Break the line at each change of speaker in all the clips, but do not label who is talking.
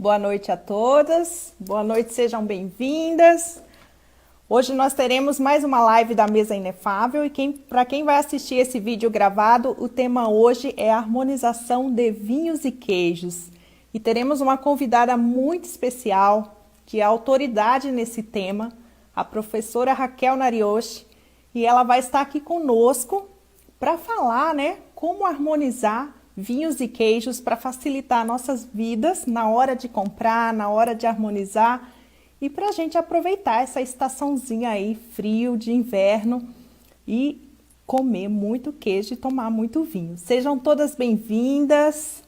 Boa noite a todas, boa noite, sejam bem-vindas. Hoje nós teremos mais uma live da Mesa Inefável e para quem vai assistir esse vídeo gravado, o tema hoje é a harmonização de vinhos e queijos. E teremos uma convidada muito especial, que é autoridade nesse tema, a professora Raquel Narioshi, e ela vai estar aqui conosco para falar, como harmonizar vinhos e queijos para facilitar nossas vidas na hora de comprar, na hora de harmonizar e para a gente aproveitar essa estaçãozinha aí, frio de inverno e comer muito queijo e tomar muito vinho. Sejam todas bem-vindas.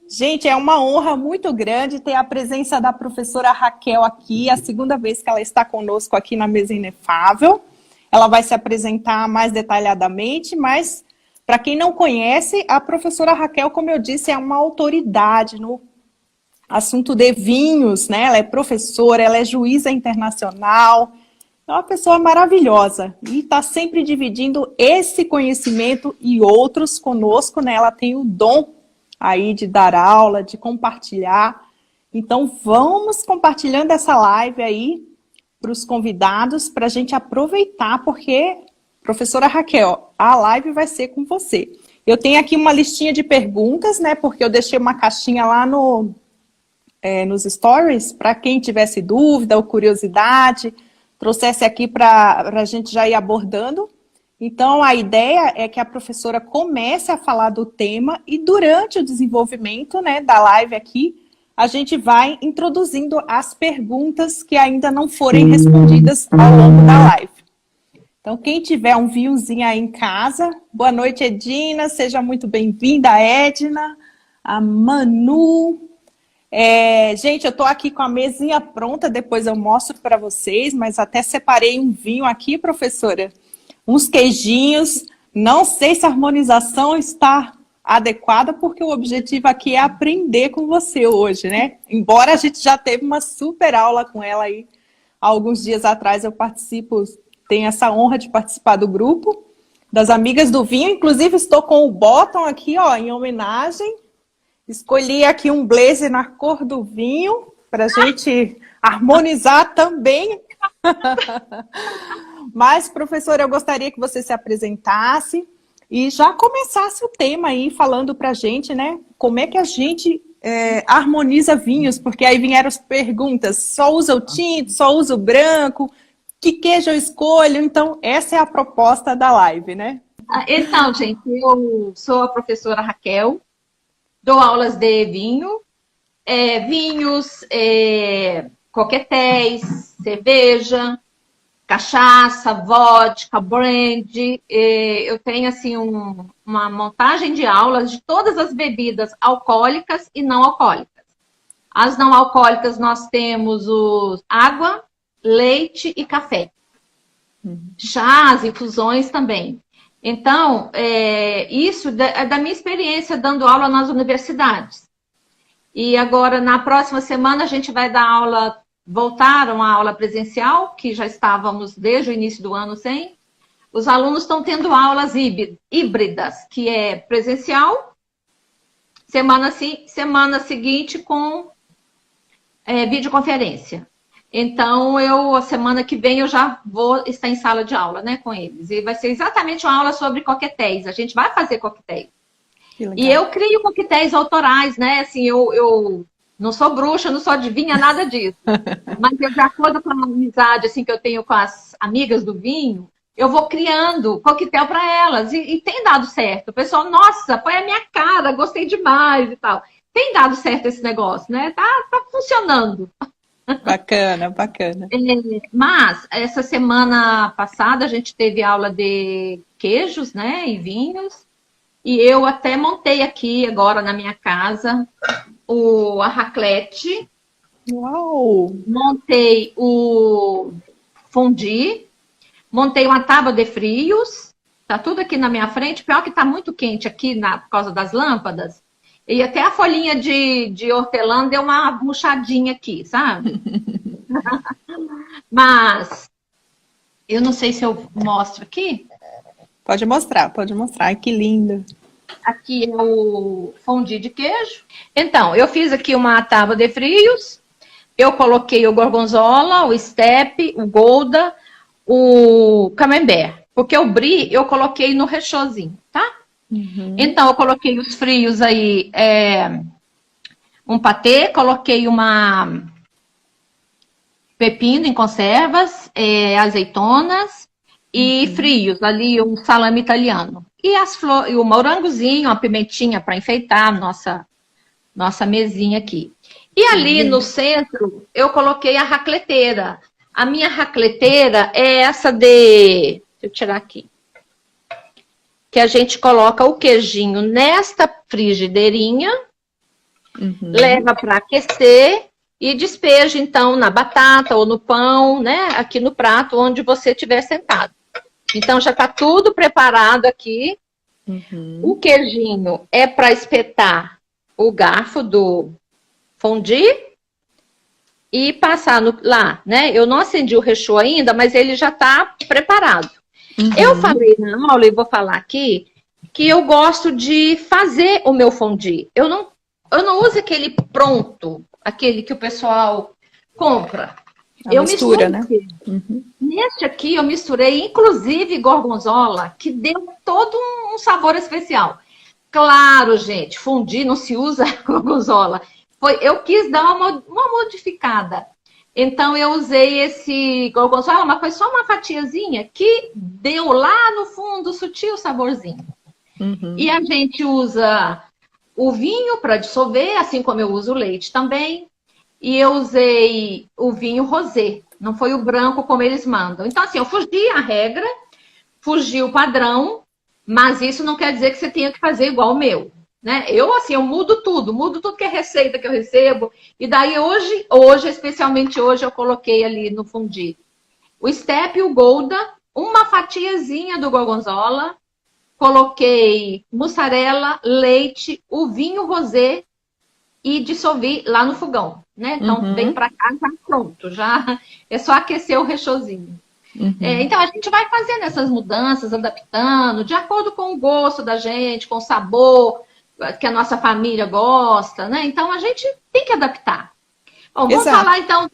Gente, é uma honra muito grande ter a presença da professora Raquel aqui, a segunda vez que ela está conosco aqui na Mesa Inefável. Ela vai se apresentar mais detalhadamente, mas para quem não conhece, a professora Raquel, como eu disse, é uma autoridade no assunto de vinhos, né? Ela é professora, ela é juíza internacional, é uma pessoa maravilhosa e está sempre dividindo esse conhecimento e outros conosco, né? Ela tem o dom aí de dar aula, de compartilhar. Então, vamos compartilhando essa live aí para os convidados, para a gente aproveitar, porque, professora Raquel, a live vai ser com você. Eu tenho aqui uma listinha de perguntas, né? Porque eu deixei uma caixinha lá nos stories, para quem tivesse dúvida ou curiosidade, trouxesse aqui para a gente já ir abordando. Então, a ideia é que a professora comece a falar do tema e durante o desenvolvimento, da live aqui, a gente vai introduzindo as perguntas que ainda não forem respondidas ao longo da live. Então, quem tiver um vinhozinho aí em casa, boa noite, Edina, seja muito bem-vinda, Edna, a Manu. Gente, eu estou aqui com a mesinha pronta, depois eu mostro para vocês, mas até separei um vinho aqui, professora. Uns queijinhos, não sei se a harmonização está adequada, porque o objetivo aqui é aprender com você hoje, né? Embora a gente já teve uma super aula com ela aí, há alguns dias atrás eu tenho essa honra de participar do grupo das Amigas do Vinho, inclusive estou com o bottom aqui, ó, em homenagem. Escolhi aqui um blazer na cor do vinho, para a gente harmonizar também. Mas, professora, eu gostaria que você se apresentasse e já começasse o tema aí, falando para a gente, como é que a gente harmoniza vinhos, porque aí vieram as perguntas, só usa o tinto, só usa o branco, que queijo eu escolho? Então, essa é a proposta da live, né?
Então, gente, eu sou a professora Raquel, dou aulas de vinho, vinhos, coquetéis, cerveja, cachaça, vodka, brandy. Eu tenho, assim, uma montagem de aulas de todas as bebidas alcoólicas e não alcoólicas. As não alcoólicas nós temos água, leite e café. Chás, infusões também. Então, isso é da minha experiência dando aula nas universidades. E agora, na próxima semana, a gente vai dar aula, voltaram à aula presencial, que já estávamos desde o início do ano sem. Os alunos estão tendo aulas híbridas, que é presencial, semana seguinte com videoconferência. Então, a semana que vem, eu já vou estar em sala de aula, com eles. E vai ser exatamente uma aula sobre coquetéis. A gente vai fazer coquetéis. E eu crio coquetéis autorais, Assim, eu não sou bruxa, não sou adivinha, nada disso. Mas eu, de acordo com a amizade assim, que eu tenho com as amigas do vinho, eu vou criando coquetel para elas. E tem dado certo. O pessoal, nossa, foi a minha cara, gostei demais e tal. Tem dado certo esse negócio, Tá funcionando.
Bacana, bacana.
Mas, essa semana passada, a gente teve aula de queijos, e vinhos. E eu até montei aqui, agora, na minha casa, a raclette.
Uau!
Montei o fondue. Montei uma tábua de frios. Tá tudo aqui na minha frente. Pior que tá muito quente aqui por causa das lâmpadas. E até a folhinha de hortelã deu uma murchadinha aqui, sabe? Mas eu não sei se eu mostro aqui.
Pode mostrar, pode mostrar. Ai, que lindo.
Aqui é o fondue de queijo. Então, eu fiz aqui uma tábua de frios. Eu coloquei o gorgonzola, o steppe, o gouda, o camembert. Porque o brie eu coloquei no rechozinho, tá? Então, eu coloquei os frios aí, um patê, coloquei uma pepino em conservas, azeitonas e frios, ali um salame italiano. E o morangozinho, uma pimentinha para enfeitar a nossa mesinha aqui. E ali no centro, eu coloquei a racleteira. A minha racleteira é essa deixa eu tirar aqui. Que a gente coloca o queijinho nesta frigideirinha, leva para aquecer e despeja, então, na batata ou no pão, né? Aqui no prato, onde você estiver sentado. Então, já está tudo preparado aqui. O queijinho é para espetar o garfo do fondue e passar lá, né? Eu não acendi o recheio ainda, mas ele já está preparado. Eu falei na aula, e vou falar aqui, que eu gosto de fazer o meu fondue. Eu não uso aquele pronto, aquele que o pessoal compra. Eu
mistura, né?
Neste aqui eu misturei, inclusive, gorgonzola, que deu todo um sabor especial. Claro, gente, fondue não se usa gorgonzola. Eu quis dar uma modificada. Então, eu usei esse gorgonzola, mas foi só uma fatiazinha que deu lá no fundo sutil saborzinho. E a gente usa o vinho para dissolver, assim como eu uso o leite também. E eu usei o vinho rosé, não foi o branco como eles mandam. Então, assim, eu fugi a regra, fugi o padrão, mas isso não quer dizer que você tenha que fazer igual o meu. Né? Eu mudo tudo que é receita que eu recebo. E daí hoje, especialmente hoje, eu coloquei ali no fondue o steppe, o gouda, uma fatiazinha do gorgonzola, coloquei mussarela, leite, o vinho rosé e dissolvi lá no fogão, né? Então vem pra cá já pronto, já é só aquecer o rechozinho. Então a gente vai fazendo essas mudanças, adaptando, de acordo com o gosto da gente, com o sabor que a nossa família gosta, né? Então a gente tem que adaptar. Bom, vamos falar então.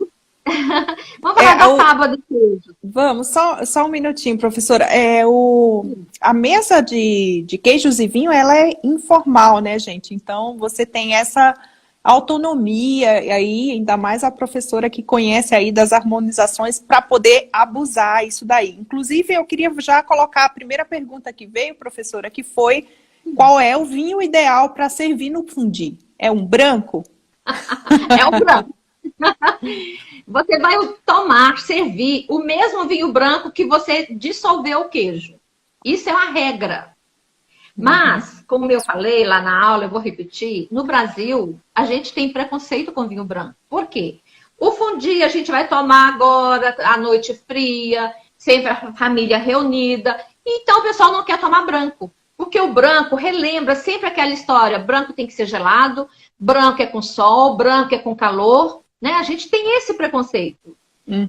Vamos falar da tábua de queijo.
Vamos, só um minutinho, professora. A mesa de queijos e vinho, ela é informal, né, gente? Então você tem essa autonomia, e aí ainda mais a professora que conhece aí das harmonizações para poder abusar isso daí. Inclusive, eu queria já colocar a primeira pergunta que veio, professora, que foi: qual é o vinho ideal para servir no fondue? É um branco?
É um branco. Você vai servir o mesmo vinho branco que você dissolveu o queijo. Isso é uma regra. Mas, como eu falei lá na aula, eu vou repetir, no Brasil, a gente tem preconceito com vinho branco. Por quê? O fondue a gente vai tomar agora, à noite fria, sempre a família reunida. Então, o pessoal não quer tomar branco. Porque o branco relembra sempre aquela história. Branco tem que ser gelado, branco é com sol, branco é com calor. Né? A gente tem esse preconceito.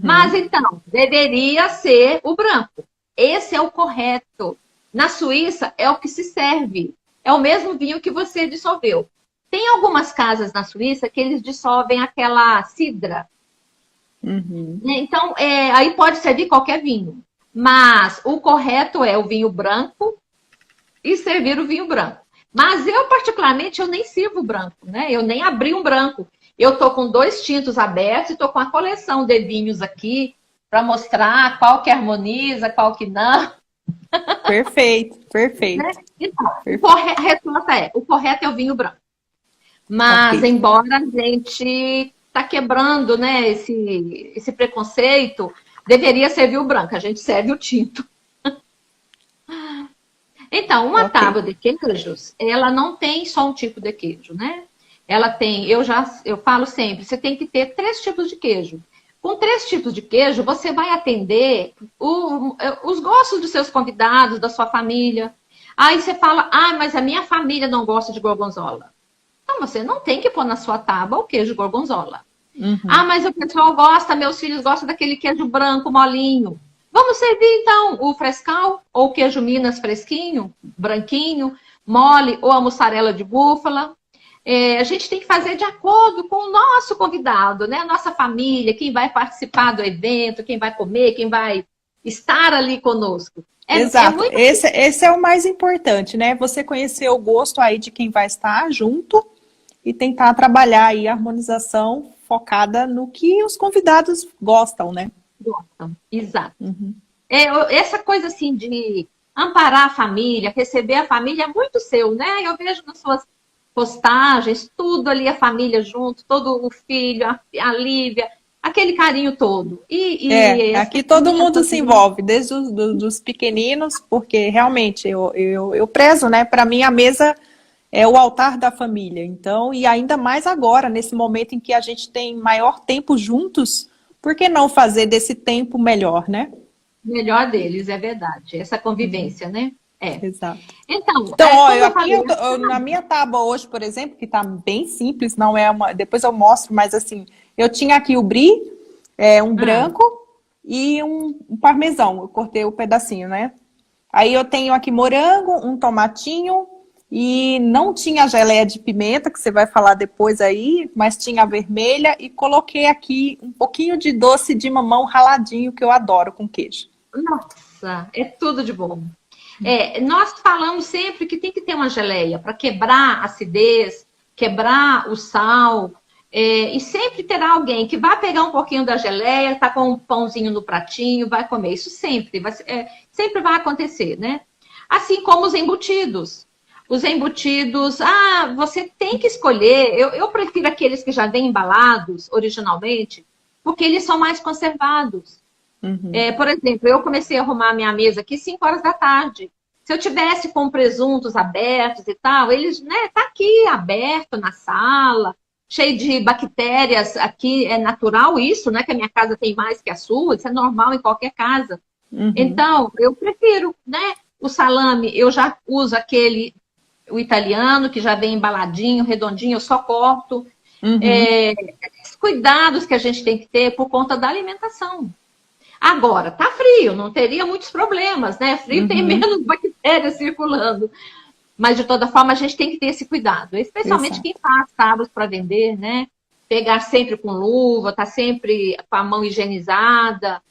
Mas, então, deveria ser o branco. Esse é o correto. Na Suíça, é o que se serve. É o mesmo vinho que você dissolveu. Tem algumas casas na Suíça que eles dissolvem aquela cidra. Então, aí pode servir qualquer vinho. Mas o correto é o vinho branco e servir o vinho branco. Mas eu, particularmente, eu nem sirvo branco, né? Eu nem abri um branco. Eu tô com 2 tintos abertos e tô com a coleção de vinhos aqui para mostrar qual que harmoniza, qual que não.
Perfeito, perfeito.
Né? Então, o correto é o vinho branco. Mas, embora a gente tá quebrando, né, esse preconceito, deveria servir o branco. A gente serve o tinto. Então, uma tábua de queijos, ela não tem só um tipo de queijo, né? Ela tem, eu falo sempre, você tem que ter 3 tipos de queijo. Com 3 tipos de queijo, você vai atender os gostos dos seus convidados, da sua família. Aí você fala, mas a minha família não gosta de gorgonzola. Então, você não tem que pôr na sua tábua o queijo gorgonzola. Mas o pessoal gosta, meus filhos gostam daquele queijo branco, molinho. Vamos servir, então, o frescal ou o queijo Minas fresquinho, branquinho. mole ou a mussarela de búfala. A gente tem que fazer de acordo com o nosso convidado, né? A nossa família, quem vai participar do evento, quem vai comer, quem vai estar ali conosco.
Exato. Esse é o mais importante, né? Você conhecer o gosto aí de quem vai estar junto e tentar trabalhar aí a harmonização focada no que os convidados gostam, né?
Gostam, exato. Essa coisa assim de amparar a família, receber a família é muito seu, né? Eu vejo nas suas postagens, tudo ali, a família junto, todo o filho, a Lívia, aquele carinho todo.
Aqui todo mundo se envolve, desde dos pequeninos, porque realmente eu prezo, né? Para mim a mesa é o altar da família. Então, e ainda mais agora, nesse momento em que a gente tem maior tempo juntos, por que não fazer desse tempo melhor, né?
Melhor deles, é verdade. Essa convivência, né?
Exato.
Então,
na minha tábua hoje, por exemplo, que tá bem simples, não é uma. Depois eu mostro, mas assim, eu tinha aqui o brie, um branco e um parmesão. Eu cortei o pedacinho, né? Aí eu tenho aqui morango, um tomatinho e não tinha geleia de pimenta, que você vai falar depois aí, mas tinha a vermelha e coloquei aqui um pouquinho de doce de mamão raladinho, que eu adoro com queijo.
Nossa, é tudo de bom. Nós falamos sempre que tem que ter uma geleia para quebrar a acidez, quebrar o sal, e sempre terá alguém que vai pegar um pouquinho da geleia, tá com um pãozinho no pratinho, vai comer. Isso sempre vai acontecer, né? Assim como os embutidos. Os embutidos, você tem que escolher. Eu prefiro aqueles que já vêm embalados originalmente, porque eles são mais conservados. Por exemplo, eu comecei a arrumar a minha mesa aqui 5 horas da tarde. Se eu tivesse com presuntos abertos e tal, eles, né, tá aqui aberto na sala, cheio de bactérias. Aqui é natural isso, né? Que a minha casa tem mais que a sua, isso é normal em qualquer casa. Então, eu prefiro, né? O salame, eu já uso o italiano, que já vem embaladinho, redondinho, eu só corto. Esses cuidados que a gente tem que ter por conta da alimentação. Agora, tá frio, não teria muitos problemas, né? Frio tem menos bactérias circulando. Mas, de toda forma, a gente tem que ter esse cuidado. Especialmente quem faz tábuas para vender, né? Pegar sempre com luva, tá sempre com a mão higienizada.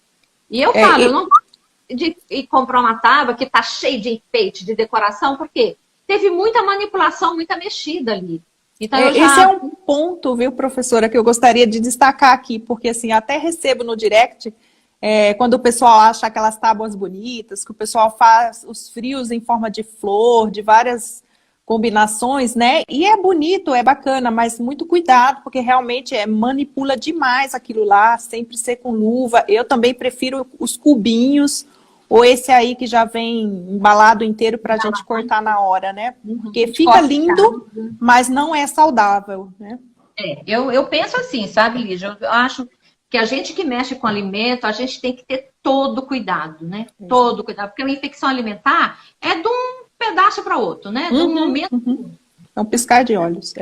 E eu falo, eu não gosto de ir comprar uma tábua que tá cheia de enfeite, de decoração, porque teve muita manipulação, muita mexida ali. Então,
esse é um ponto, viu, professora, que eu gostaria de destacar aqui, porque, assim, até recebo no direct... quando o pessoal acha aquelas tábuas bonitas, que o pessoal faz os frios em forma de flor, de várias combinações, né? E é bonito, é bacana, mas muito cuidado, porque realmente manipula demais aquilo lá, sempre ser com luva. Eu também prefiro os cubinhos, ou esse aí que já vem embalado inteiro para a gente cortar na hora, né? Porque fica lindo, mas não é saudável, né?
Eu penso assim, sabe, Lígia? Eu acho... que a gente que mexe com alimento, a gente tem que ter todo cuidado, né? Todo cuidado. Porque a infecção alimentar é de um pedaço para outro, né? De um momento.
É um piscar de olhos,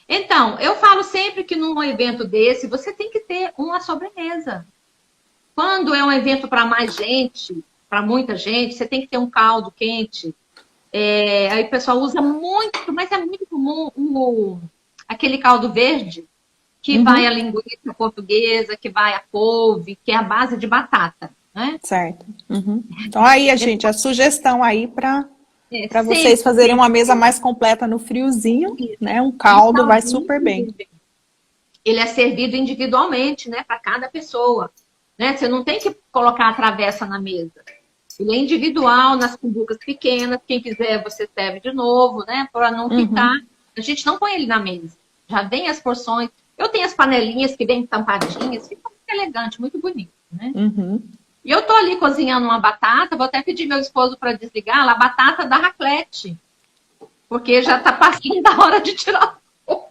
Então, eu falo sempre que num evento desse, você tem que ter uma sobremesa. Quando é um evento para mais gente, para muita gente, você tem que ter um caldo quente. Aí o pessoal usa muito, mas é muito comum aquele caldo verde, que vai a linguiça portuguesa, que vai a couve, que é a base de batata, né?
Certo. Então aí, gente, a sugestão aí para vocês fazerem uma mesa mais completa no friozinho, né? Um caldo vai super bem.
Ele é servido individualmente, né? Para cada pessoa, né? Você não tem que colocar a travessa na mesa. Ele é individual, nas cumbucas pequenas. Quem quiser, você serve de novo, né? Para não ficar... A gente não põe ele na mesa. Já vem as porções. Eu tenho as panelinhas que vêm tampadinhas, fica muito elegante, muito bonito, né? E eu tô ali cozinhando uma batata, vou até pedir meu esposo para desligar, a batata da raclette, porque já tá passando da hora de tirar o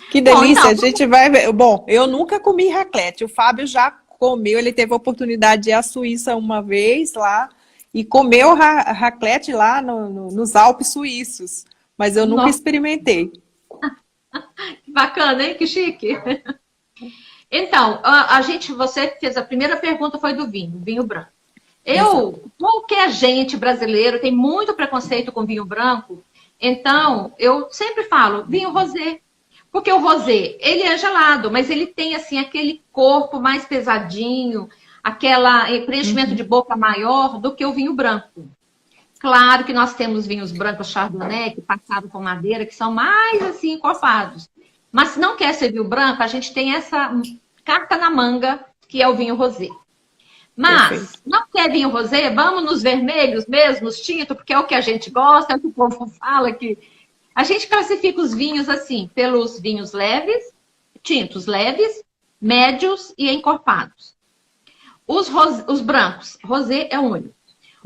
Que delícia, bom, então, a gente vai ver. Bom, eu nunca comi raclette, o Fábio já comeu, ele teve a oportunidade de ir à Suíça uma vez lá, e comeu raclette lá nos Alpes suíços, mas eu nunca experimentei.
Que bacana, hein? Que chique. Então, você fez a primeira pergunta, foi do vinho branco. Qualquer gente brasileiro tem muito preconceito com vinho branco, então eu sempre falo vinho rosé. Porque o rosé, ele é gelado, mas ele tem assim aquele corpo mais pesadinho, aquele preenchimento de boca maior do que o vinho branco. Claro que nós temos vinhos brancos Chardonnay, que passaram com madeira, que são mais assim encorpados. Mas se não quer ser vinho branco, a gente tem essa carta na manga, que é o vinho rosé. Mas, perfeito, não quer vinho rosé? Vamos nos vermelhos mesmo, nos tintos, porque é o que a gente gosta, é o que o povo fala. Que a gente classifica os vinhos assim, pelos vinhos leves, tintos leves, médios e encorpados. Os brancos, rosé é o único.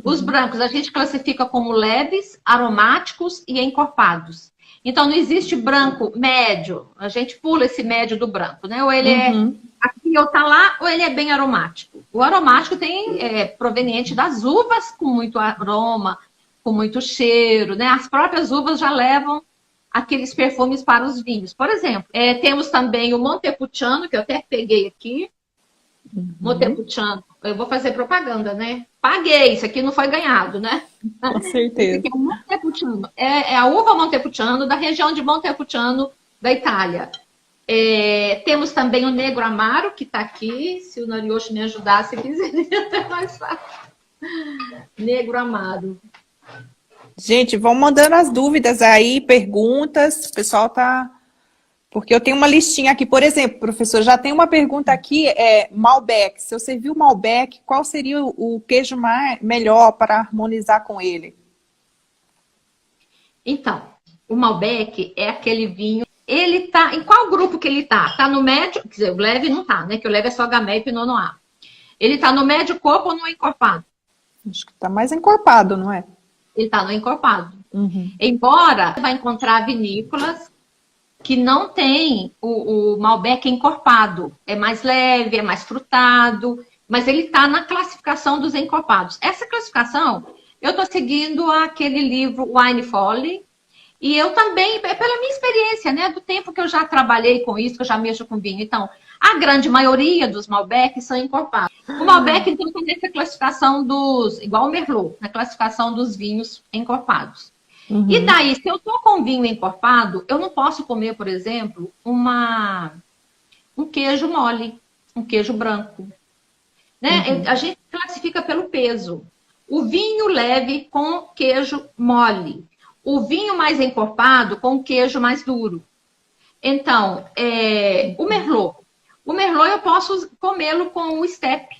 Os brancos a gente classifica como leves, aromáticos e encorpados. Então, não existe branco médio. A gente pula esse médio do branco, né? Ou ele é aqui ou tá lá, ou ele é bem aromático. O aromático proveniente das uvas com muito aroma, com muito cheiro, né? As próprias uvas já levam aqueles perfumes para os vinhos. Por exemplo, temos também o Montepulciano, que eu até peguei aqui. Montepulciano. Eu vou fazer propaganda, né? Paguei, isso aqui não foi ganhado, né?
Com certeza.
Esse aqui é o Montepulciano. É a uva Montepulciano, da região de Montepulciano, da Itália. Temos também o Negro Amaro, que está aqui. Se o Narioshi me ajudasse aqui, seria até mais fácil. Negro Amaro.
Gente, vão mandando as dúvidas aí, perguntas. O pessoal tá... Porque eu tenho uma listinha aqui, por exemplo, professor, já tem uma pergunta aqui, Malbec. Se eu servir o Malbec, qual seria o queijo melhor para harmonizar com ele?
Então, o Malbec é aquele vinho, ele tá, em qual grupo que ele tá? Tá no médio, quer dizer, o leve não tá, né? Que o leve é só Gamay e Pinot Noir. Ele tá no médio corpo ou no encorpado?
Acho que tá mais encorpado, não é?
Ele tá no encorpado. Embora você vai encontrar vinícolas que não tem o Malbec encorpado. É mais leve, é mais frutado, mas ele está na classificação dos encorpados. Essa classificação, eu estou seguindo aquele livro Wine Folly, e eu também, pela minha experiência, né, do tempo que eu já trabalhei com isso, que eu já mexo com vinho. Então, a grande maioria dos Malbec são encorpados. O Malbec, então, está nessa classificação igual o Merlot, na classificação dos vinhos encorpados. E daí, se eu estou com vinho encorpado, eu não posso comer, por exemplo, um queijo mole, um queijo branco. Né? A gente classifica pelo peso. O vinho leve com queijo mole. O vinho mais encorpado com queijo mais duro. Então, o Merlot. O Merlot eu posso comê-lo com o Steppe.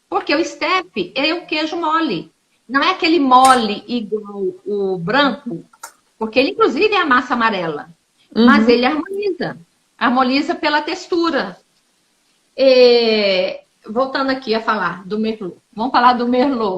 Porque o Steppe é um queijo mole. Não é aquele mole igual o branco, porque ele, inclusive, é a massa amarela. Mas ele harmoniza. Harmoniza pela textura. Voltando aqui a falar do Merlot. Vamos falar do Merlot.